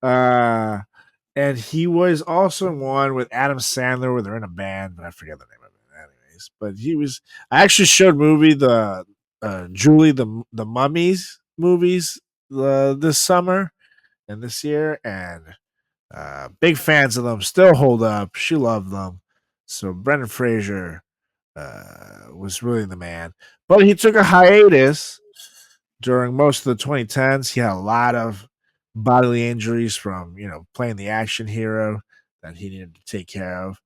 And he was also in one with Adam Sandler where they're in a band, but I forget the name of it. Anyways, but I actually showed the Julie the Mummies movies this summer and this year, and big fans of them. Still hold up. She loved them. So Brendan Fraser was really the man. But he took a hiatus during most of the 2010s. He had a lot of bodily injuries from, playing the action hero that he needed to take care of.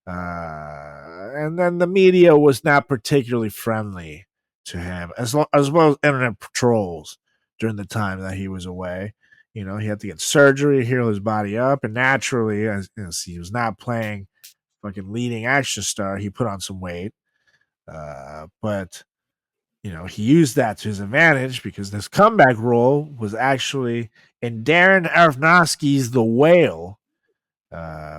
And then the media was not particularly friendly to him, as well as internet patrols during the time that he was away. He had to get surgery, heal his body up, and naturally, as he was not playing fucking leading action star, he put on some weight. But he used that to his advantage because this comeback role was actually in Darren Aronofsky's The Whale,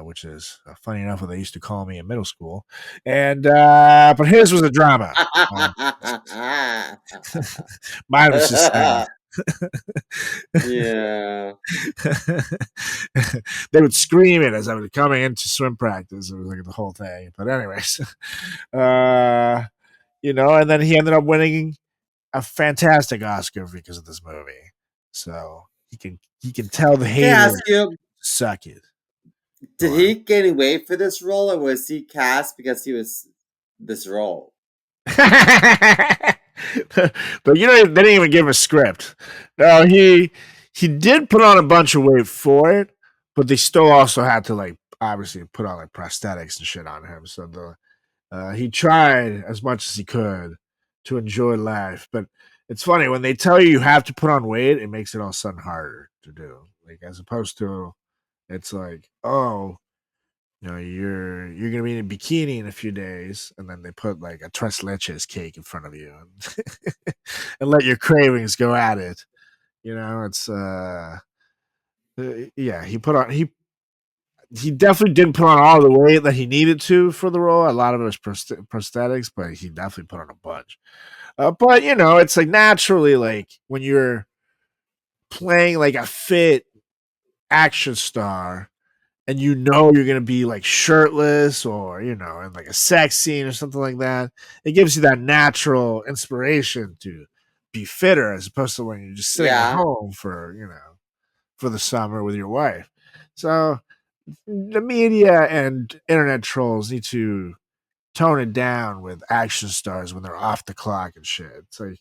which is funny enough what they used to call me in middle school. And but his was a drama. Mine was just sad. Yeah. They would scream it as I was coming into swim practice. It was like the whole thing. But anyways, and then he ended up winning a fantastic Oscar because of this movie. So he can tell the Can I haters ask you, suck it. did he gain weight for this role, or was he cast because he was this role? But they didn't even give a script. No, he did put on a bunch of weight for it, but they still also had to obviously put on prosthetics and shit on him. So he tried as much as he could to enjoy life. But it's funny when they tell you have to put on weight, it makes it all of a sudden harder to do. Like as opposed to it's like, oh, you're gonna be in a bikini in a few days, and then they put like a tres leches cake in front of you and, and let your cravings go at it. It's yeah, he definitely didn't put on all the weight that he needed to for the role. A lot of it was prosthetics, but he definitely put on a bunch. But it's like naturally, like when you're playing like a fit action star, and you're gonna be like shirtless or in like a sex scene or something like that, it gives you that natural inspiration to be fitter as opposed to when you're just sitting at Yeah. home for the summer with your wife. So the media and internet trolls need to tone it down with action stars when they're off the clock and shit. It's like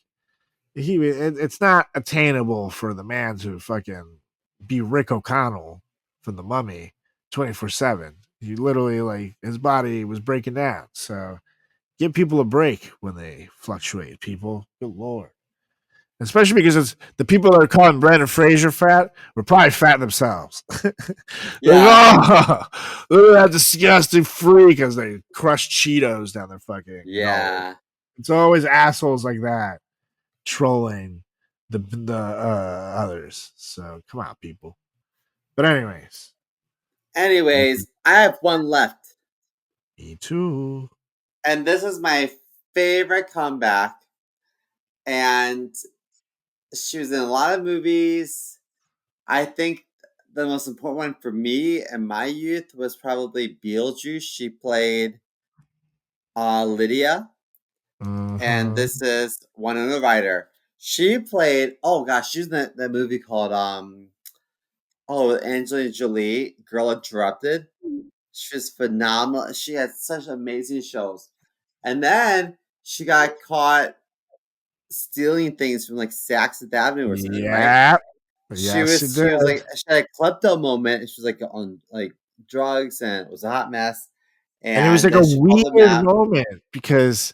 it's not attainable for the man to fucking be Rick O'Connell from The Mummy 24/7. He literally like his body was breaking down. So give people a break when they fluctuate. People, good lord. Especially because it's the people that are calling Brandon Fraser fat were probably fat themselves. Like, Yeah. oh, look at that disgusting freak as they crush Cheetos down their fucking nose. Yeah. It's always assholes like that trolling the others. So come on, people. But anyways, Anyways, I have one left. me too. And this is my favorite comeback. And she was in a lot of movies. I think the most important one for me in my youth was probably Beetlejuice. She played Lydia. And Uh-huh. this is Winona Ryder. She played, oh gosh, she's in that movie called Angelina Jolie, Girl Interrupted. She was phenomenal. She had such amazing shows. And then she got caught stealing things from like Saks Avenue or something, right? Yeah. She Yes, it was did. she was like she had a klepto moment and she was like on like drugs and it was a hot mess. And it was And like a then she called them weird out. moment because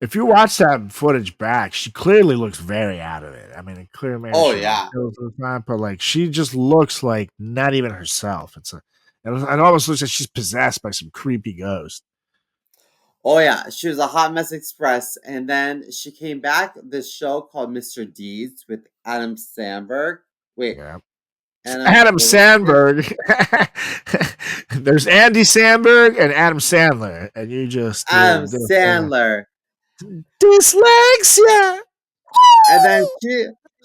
if you watch that footage back, she clearly looks very out of it. I mean, it clearly maybe Oh she like yeah. kills the time, but like she just looks like not even herself. It almost looks like she's possessed by some creepy ghost. Oh yeah. She was a hot mess express. And then she came back this show called Mr. Deeds with Adam Sandberg. Wait, Yeah. Adam Adam what was his name? Sandberg. There's Andy Sandberg and Adam Sandler, and you just Adam did a Sandler. dyslexia. And then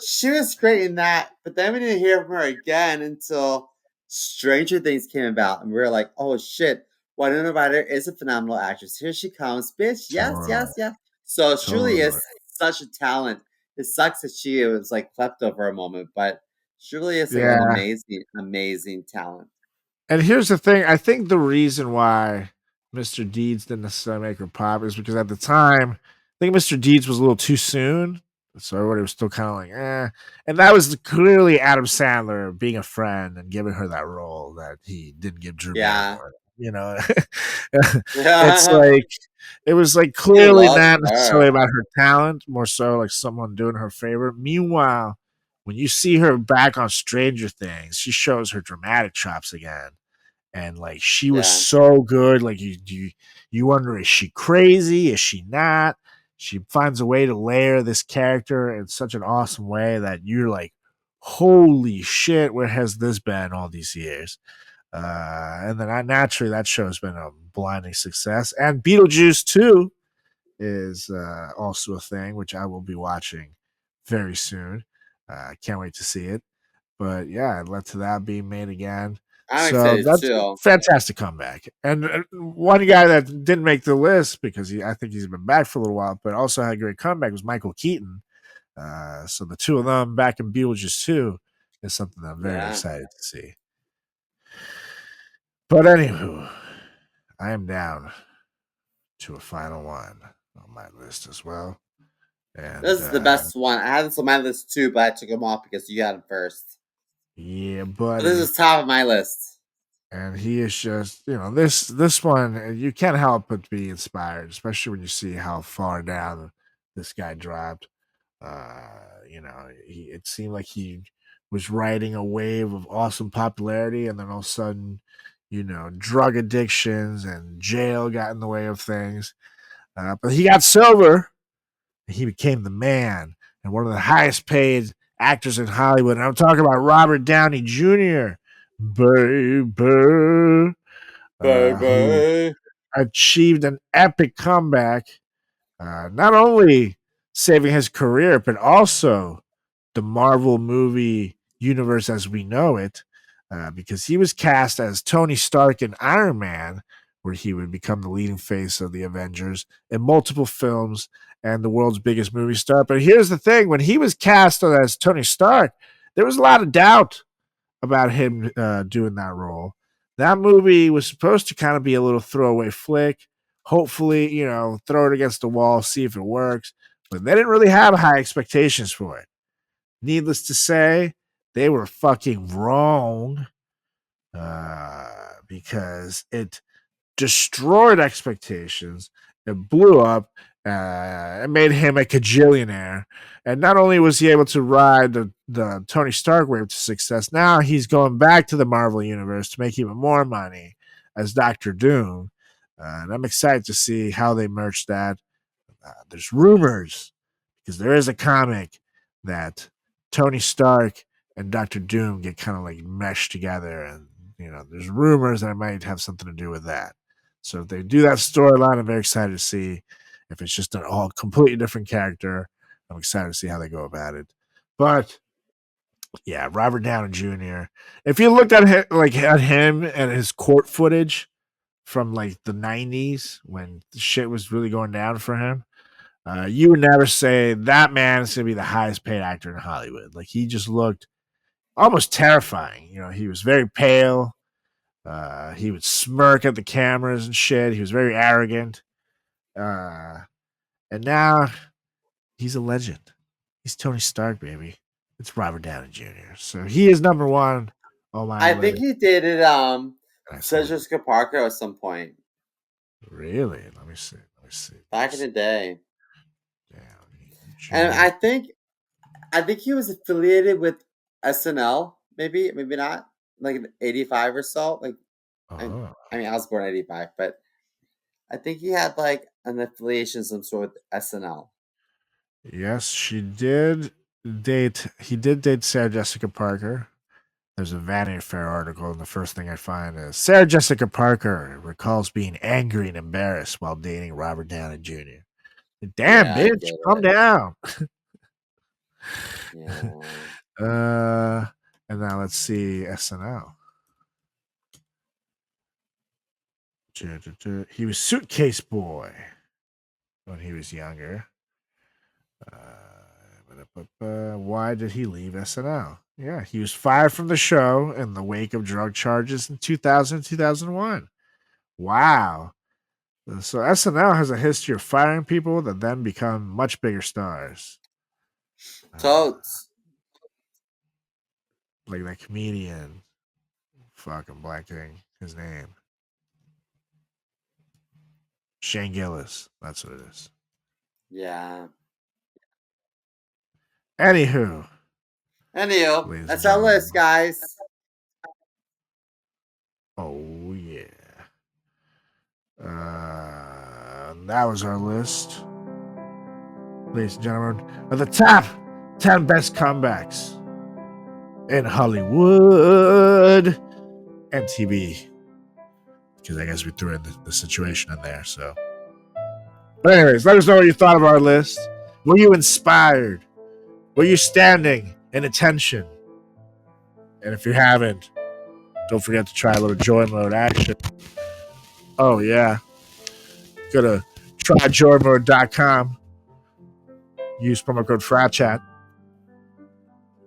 she was great in that, but then we didn't hear from her again until Stranger Things came about, and we were like, "Oh shit, Winona Ryder is a phenomenal actress. Here she comes, bitch! Yes, Totally, yes, yes." So she really is totally. such a talent. It sucks that she was like klepto for a moment, but she really is like an Yeah. amazing, amazing talent. And here's the thing: I think the reason why Mr. Deeds didn't necessarily make her pop is because at the time, I think Mr. Deeds was a little too soon, so everybody was still kind of like, eh. And that was clearly Adam Sandler being a friend and giving her that role that he didn't give Drew Yeah, Barrymore. It's like it was like he clearly loves not necessarily her. about her talent, more so like someone doing her favor. Meanwhile, when you see her back on Stranger Things, she shows her dramatic chops again, and like she was Yeah, so good. Like you wonder, is she crazy? Is she not? She finds a way to layer this character in such an awesome way that you're like, holy shit, where has this been all these years? And then naturally that show's been a blinding success. And Beetlejuice 2 is also a thing, which I will be watching very soon. I can't wait to see it. But yeah, it led to that being made again. I'm So excited that's a too. fantastic comeback. And one guy that didn't make the list because I think he's been back for a little while, but also had a great comeback was Michael Keaton. So the two of them back in Beetlejuice 2 is something that I'm very Yeah, excited to see. But anywho, I am down to a final one on my list as well. And this is the best one. I had this on my list too, but I took him off because you got him first. yeah, But this buddy. is top of my list. And he is just, this one you can't help but be inspired, especially when you see how far down this guy dropped. It seemed like he was riding a wave of awesome popularity, and then all of a sudden, drug addictions and jail got in the way of things. But he got sober, and he became the man and one of the highest paid actors in Hollywood. And I'm talking about Robert Downey Jr., baby, who Baby. achieved an epic comeback, not only saving his career, but also the Marvel movie universe as we know it, because he was cast as Tony Stark in Iron Man, where he would become the leading face of the Avengers in multiple films and the world's biggest movie star. But here's the thing: when he was cast as Tony Stark, there was a lot of doubt about him doing that role. That movie was supposed to kind of be a little throwaway flick. Hopefully, throw it against the wall, see if it works. But they didn't really have high expectations for it. Needless to say, they were fucking wrong, because it destroyed expectations. It blew up. It made him a cajillionaire. And not only was he able to ride the Tony Stark wave to success, now he's going back to the Marvel Universe to make even more money as Doctor Doom. And I'm excited to see how they merge that. There's rumors, because there is a comic, that Tony Stark and Doctor Doom get kind of like meshed together. And, there's rumors that it might have something to do with that. So if they do that storyline, I'm very excited to see. If it's just an all completely different character, I'm excited to see how they go about it. But yeah, Robert Downey Jr. If you looked at him and his court footage from like the 90s when the shit was really going down for him, you would never say that man is going to be the highest paid actor in Hollywood. Like, he just looked almost terrifying. He was very pale. He would smirk at the cameras and shit. He was very arrogant. And now he's a legend. He's Tony Stark, baby. It's Robert Downey Jr. So he is number one on my I list. think he dated Sarah Jessica Parker at some point. Really? Let me see. Back in the day. Downey And Jr. I think he was affiliated with SNL, maybe not. Like in 85 or so. Like Oh. I mean, I was born in 85, but I think he had like an affiliation of some sort with SNL. Yes, he did date Sarah Jessica Parker. There's a Vanity Fair article, and the first thing I find is Sarah Jessica Parker recalls being angry and embarrassed while dating Robert Downey Jr. Damn, Yeah, I bitch, get calm it. down. Yeah. And now let's see SNL. He was Suitcase Boy when he was younger. Why did he leave SNL? Yeah, he was fired from the show in the wake of drug charges in 2000, 2001. Wow. So SNL has a history of firing people that then become much bigger stars. Totes. Like that comedian, fucking blanking his name. Shane Gillis. That's what it is. Yeah. Anywho, Anywho, that's our list, guys. Oh, yeah. That was our list. Ladies and gentlemen, of the top 10 best comebacks in Hollywood and TV. Because I guess we threw in the situation in there. So, but anyways, let us know what you thought of our list. Were you inspired? Were you standing in attention? And if you haven't, don't forget to try a little joy mode action. Oh, yeah. Go to tryjoymode.com. Use promo code FRATCHAT.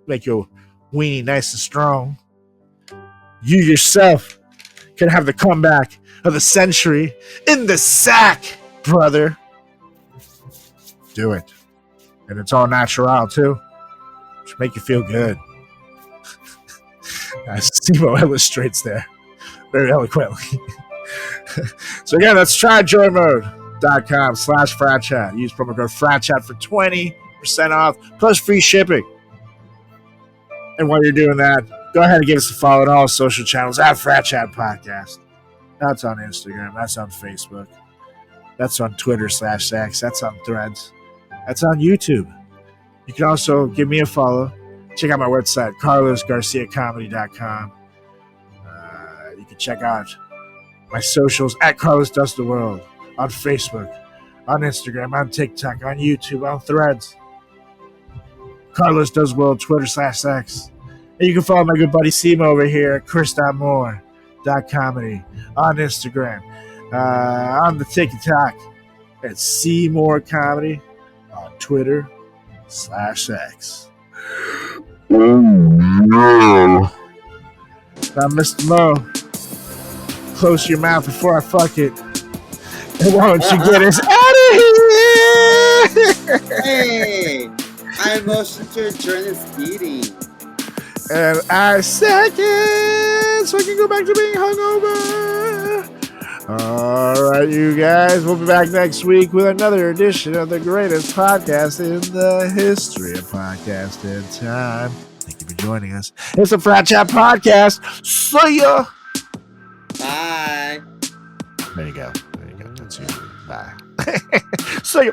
Make your weenie nice and strong. You yourself can have the comeback of the century in the sack, brother. Do it. And it's all natural, too. Should make you feel good. As Steve-O illustrates there very eloquently. So again, that's tryjoymode.com/FratChat. Use promo code FRATCHAT for 20% off plus free shipping. And while you're doing that, go ahead and give us a follow on all social channels at Frat Chat Podcast. That's on Instagram. That's on Facebook. That's on Twitter/X. That's on Threads. That's on YouTube. You can also give me a follow. Check out my website, carlosgarciacomedy.com. You can check out my socials at Carlos Does the World on Facebook, on Instagram, on TikTok, on YouTube, on Threads. Carlos Does World, Twitter/X. And you can follow my good buddy Simo over here at chris.moore.comedy on Instagram, on the TikTok at Seymour Comedy, on Twitter/X. Now, Mr. Mo, close your mouth before I fuck it. And why don't you get us out of here? Hey, I motion to adjourn this meeting. And I second, so I can go back to being hungover. All right, you guys, we'll be back next week with another edition of the greatest podcast in the history of podcasting time. Thank you for joining us. It's the Frat Chat Podcast. See ya. Bye. There you go. There you go. That's you. Bye. See ya.